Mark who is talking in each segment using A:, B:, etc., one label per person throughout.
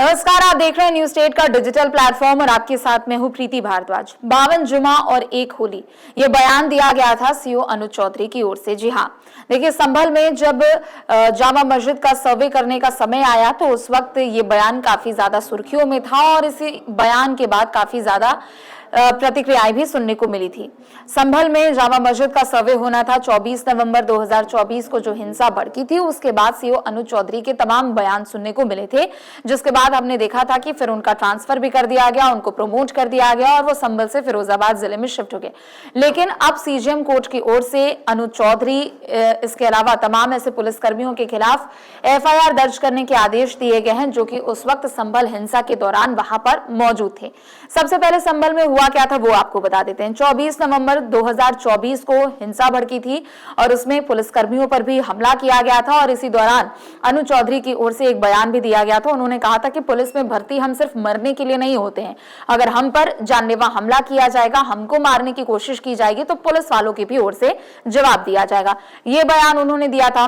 A: नमस्कार, आप देख रहे हैं न्यूज स्टेट का डिजिटल प्लेटफॉर्म और आपके साथ मैं हूं प्रीति भारद्वाज। 52 जुमा और एक होली, ये बयान दिया गया था सीओ अनुज चौधरी की ओर से। जी हां, देखिए संभल में जब जामा मस्जिद का सर्वे करने का समय आया तो उस वक्त ये बयान काफी ज्यादा सुर्खियों में था और इसी बयान के बाद काफी ज्यादा प्रतिक्रियाएं भी सुनने को मिली थी। संभल में जामा मस्जिद का सर्वे होना था 24 नवंबर 2024 को। जो हिंसा भड़की थी उसके बाद सीओ अनुज चौधरी के तमाम बयान सुनने को मिले थे, जिसके बाद हमने देखा था कि फिर उनका ट्रांसफर भी कर दिया गया, उनको प्रमोट कर दिया गया और वो संभल से फिरोजाबाद जिले में शिफ्ट हो गए। लेकिन अब सीजेएम कोर्ट की ओर से अनुज चौधरी इसके अलावा तमाम ऐसे पुलिसकर्मियों के खिलाफ एफआईआर दर्ज करने के आदेश दिए गए हैं जो कि उस वक्त संभल हिंसा के दौरान वहां पर मौजूद थे। सबसे पहले संभल में हुआ क्या था वो आपको बता देते हैं। 24 नवंबर 2024 को हिंसा भड़की थी और उसमें पुलिसकर्मियों पर भी हमला किया गया था और इसी दौरान अनुज चौधरी की ओर से एक बयान भी दिया गया था। उन्होंने कहा था कि पुलिस में भर्ती हम सिर्फ मरने के लिए नहीं होते हैं, अगर हम पर जानलेवा हमला किया जाएगा, हमको मारने की कोशिश की जाएगी तो पुलिस वालों की भी ओर से जवाब दिया जाएगा। ये बयान उन्होंने दिया था।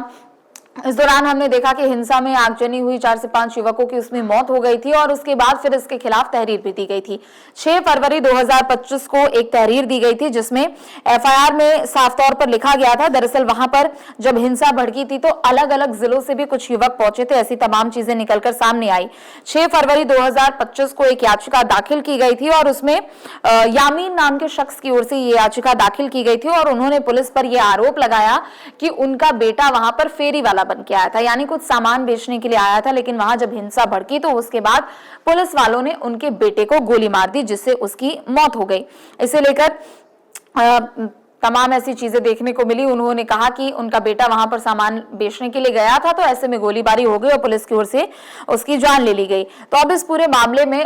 A: इस दौरान हमने देखा कि हिंसा में आगजनी हुई, 4 से 5 युवकों की उसमें मौत हो गई थी और उसके बाद फिर इसके खिलाफ तहरीर भी दी गई थी। 6 फरवरी 2025 को एक तहरीर दी गई थी जिसमें एफआईआर में साफ तौर पर लिखा गया था। दरअसल वहां पर जब हिंसा भड़की थी तो अलग अलग जिलों से भी कुछ युवक पहुंचे थे, ऐसी तमाम चीजें निकलकर सामने आई। 6 फरवरी 2025 को एक याचिका दाखिल की गई थी और उसमें यामीन नाम के शख्स की ओर से ये याचिका दाखिल की गई थी और उन्होंने पुलिस पर यह आरोप लगाया कि उनका बेटा वहां पर फेरी वाला बन के आया था, यानी कुछ सामान बेचने के लिए आया था। लेकिन वहां जब हिंसा भड़की तो उसके बाद पुलिस वालों ने उनके बेटे को गोली मार दी जिससे उसकी मौत हो गई। इसे लेकर तमाम ऐसी चीजें देखने को मिली। उन्होंने कहा कि उनका बेटा वहां पर सामान बेचने के लिए गया था तो ऐसे में गोलीबारी हो गई और पुलिस की ओर से उसकी जान ले ली गई। तो अब इस पूरे मामले में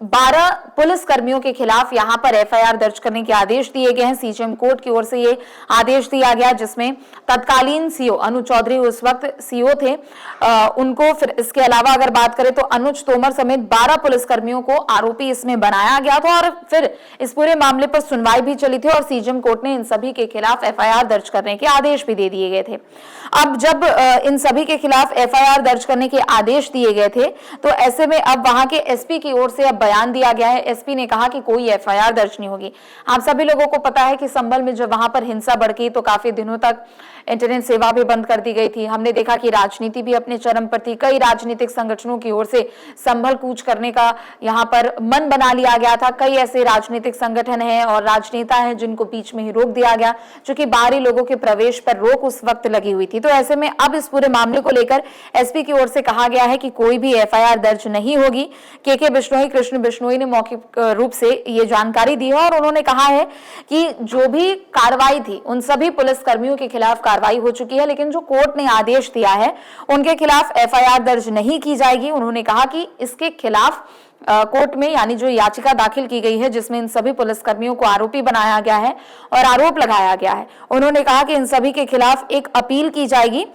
A: 12 पुलिस कर्मियों के खिलाफ यहां पर एफआईआर दर्ज करने के आदेश दिए गए हैं। सीजेएम कोर्ट की ओर से ये आदेश दिया गया जिसमें तत्कालीन सीओ अनुज चौधरी उस वक्त सीओ थे, उनको फिर इसके अलावा अगर बात करें तो अनुज तोमर समेत 12 पुलिस कर्मियों को आरोपी इसमें बनाया गया था और फिर इस पूरे मामले पर सुनवाई भी चली थी और सीजेएम कोर्ट ने इन सभी के खिलाफ एफआईआर दर्ज करने के आदेश भी दे दिए गए थे। अब जब इन सभी के खिलाफ एफआईआर दर्ज करने के आदेश दिए गए थे तो ऐसे में अब वहां के एसपी की ओर से अब बयान दिया गया है। एसपी ने कहा कि कोई एफआईआर दर्ज नहीं होगी। आप सभी लोगों को पता है कि संभल में जब वहां पर हिंसा भड़की तो काफी दिनों तक इंटरनेट सेवा भी बंद कर दी गई थी। हमने देखा कि राजनीति भी अपने चरम पर थी। कई राजनीतिक संगठनों की ओर से संभल कूच करने का यहां पर मन बना लिया गया था। कई ऐसे राजनीतिक संगठन हैं और राजनेता हैं जिनको बीच में ही रोक दिया गया, क्योंकि बाहरी लोगों के प्रवेश पर रोक उस वक्त लगी हुई थी। तो ऐसे में अब इस पूरे मामले को लेकर एसपी की ओर से कहा गया है कि कोई भी एफआईआर दर्ज नहीं होगी। के बिश्नोई, कृष्ण बिश्नोई ने मौखिक रूप से ये जानकारी दी है और उन्होंने कहा है कि जो भी कार्रवाई थी उन सभी पुलिस कर्मियों के खिलाफ कार्रवाई हो चुकी है, लेकिन जो कोर्ट ने आदेश दिया है उनके खिलाफ एफआईआर दर्ज नहीं की जाएगी। उन्होंने कहा कि इसके खिलाफ कोर्ट में यानी जो याचिका दाखिल की गई है जिसमें इन सभी पुलिसकर्मियों को आरोपी बनाया गया है और आरोप लगाया गया है, उन्होंने कहा कि इन सभी के खिलाफ एक अपील की जाएगी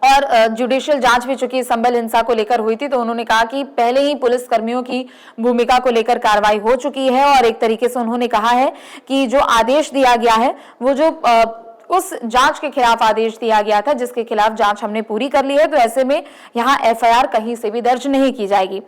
A: और जुडिशियल जांच भी चुकी संभल हिंसा को लेकर हुई थी। तो उन्होंने कहा कि पहले ही पुलिस कर्मियों की भूमिका को लेकर कार्रवाई हो चुकी है और एक तरीके से उन्होंने कहा है कि जो आदेश दिया गया है वो जो उस जांच के खिलाफ आदेश दिया गया था जिसके खिलाफ जांच हमने पूरी कर ली है, तो ऐसे में यहां एफआईआर कहीं से भी दर्ज नहीं की जाएगी।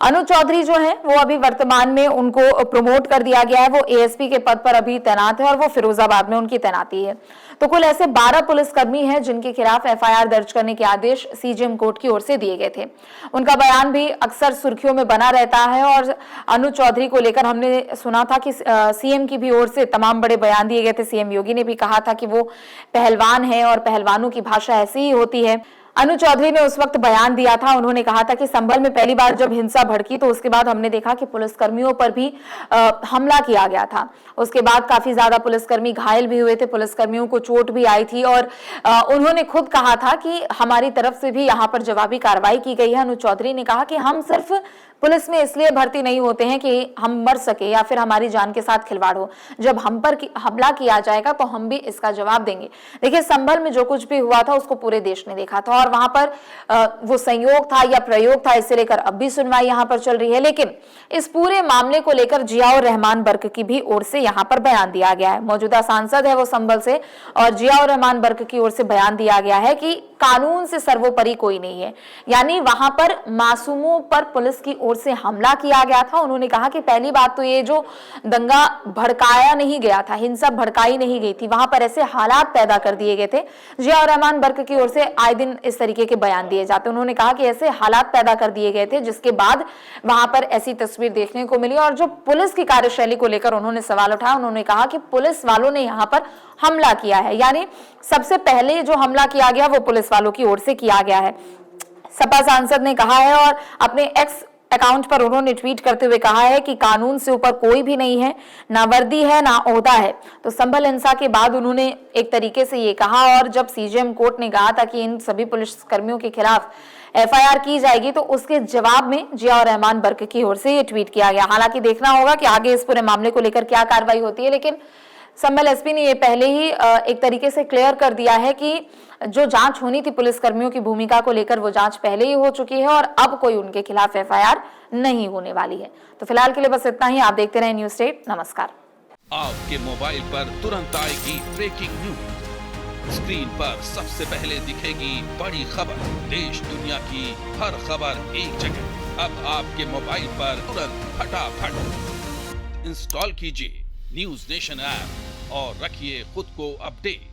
A: अनुज चौधरी जो है वो अभी वर्तमान में उनको प्रमोट कर दिया गया है, वो एएसपी के पद पर अभी तैनात है और वो फिरोजाबाद में उनकी तैनाती है। तो कुल ऐसे 12 पुलिसकर्मी हैं जिनके खिलाफ एफआईआर दर्ज करने के आदेश सीजेएम कोर्ट की ओर से दिए गए थे। उनका बयान भी अक्सर सुर्खियों में बना रहता है और अनुज चौधरी को लेकर हमने सुना था कि सीएम की भी ओर से तमाम बड़े बयान दिए गए थे। सीएम योगी ने भी कहा था कि वो पहलवान है और पहलवानों की भाषा ऐसी ही होती है। अनुज चौधरी ने उस वक्त बयान दिया था, उन्होंने कहा था कि संभल में पहली बार जब हिंसा भड़की तो उसके बाद हमने देखा कि पुलिसकर्मियों पर भी हमला किया गया था। उसके बाद काफी ज्यादा पुलिसकर्मी घायल भी हुए थे, पुलिसकर्मियों को चोट भी आई थी और उन्होंने खुद कहा था कि हमारी तरफ से भी यहाँ पर जवाबी कार्रवाई की गई है। अनुज चौधरी ने कहा कि हम सिर्फ पुलिस में इसलिए भर्ती नहीं होते हैं कि हम मर सके या फिर हमारी जान के साथ खिलवाड़ हो। जब हम पर हमला किया जाएगा तो हम भी इसका जवाब देंगे। देखिए संभल में जो कुछ भी हुआ था उसको पूरे देश ने देखा था और वहां पर वो संयोग था या प्रयोग था, इसे लेकर अब भी सुनवाई यहां पर चल रही है। लेकिन इस पूरे मामले को लेकर जियाउर रहमान बर्क की भी ओर से यहां पर बयान दिया गया है। मौजूदा सांसद है वो संभल से, और जियाउर रहमान बर्क की ओर से बयान दिया गया है कि कानून से सर्वोपरि कोई नहीं है। यानी वहां पर मासूमों पर पुलिस की ओर से हमला किया गया था। उन्होंने कहा कि पहली बात तो ये जो दंगा भड़काया नहीं गया था, हिंसा भड़काई नहीं गई थी, वहां पर ऐसे हालात पैदा कर दिए गए थे। जियाउर रहमान बर्क की ओर से आए दिन इस तरीके के बयान दिए जाते। उन्होंने कहा कि ऐसे हालात पैदा कर दिए गए थे जिसके बाद वहां पर ऐसी तस्वीर देखने को मिली। और जो पुलिस की कार्यशैली को लेकर उन्होंने सवाल उठाया, उन्होंने कहा कि पुलिस वालों ने यहां पर हमला किया है। यानी सबसे पहले जो हमला किया गया वो पुलिस वालों की ओर से किया गया है, सपा सांसद ने कहा है। और अपने एक्स अकाउंट पर उन्होंने ट्वीट करते हुए कहा है कि कानून से ऊपर कोई भी नहीं है, ना वर्दी है ना ओहदा है। तो संभल हिंसा के बाद उन्होंने एक तरीके से ये कहा, और जब सीजेएम कोर्ट ने कहा था कि इन सभी पुलिस कर्मियों के खिलाफ एफआईआर की जाएगी, तो उसके जवाब में जियाउर रहमान बर्क की ओर से ये ट्वीट किया गया। हालांकि देखना होगा कि आगे इस पूरे मामले को लेकर क्या कार्रवाई होती है, लेकिन संभल एसपी ने ये पहले ही एक तरीके से क्लियर कर दिया है कि जो जांच होनी थी पुलिस कर्मियों की भूमिका को लेकर, वो जांच पहले ही हो चुकी है और अब कोई उनके खिलाफ एफआईआर नहीं होने वाली है। तो फिलहाल के लिए बस इतना ही। आप देखते रहें न्यूज़ स्टेट। नमस्कार।
B: आपके मोबाइल पर तुरंत आएगी ब्रेकिंग न्यूज, स्क्रीन पर सबसे पहले दिखेगी बड़ी खबर, देश दुनिया की हर खबर एक जगह। अब आपके मोबाइल पर तुरंत फटाफट इंस्टॉल कीजिए न्यूज नेशन ऐप और रखिए खुद को अपडेट।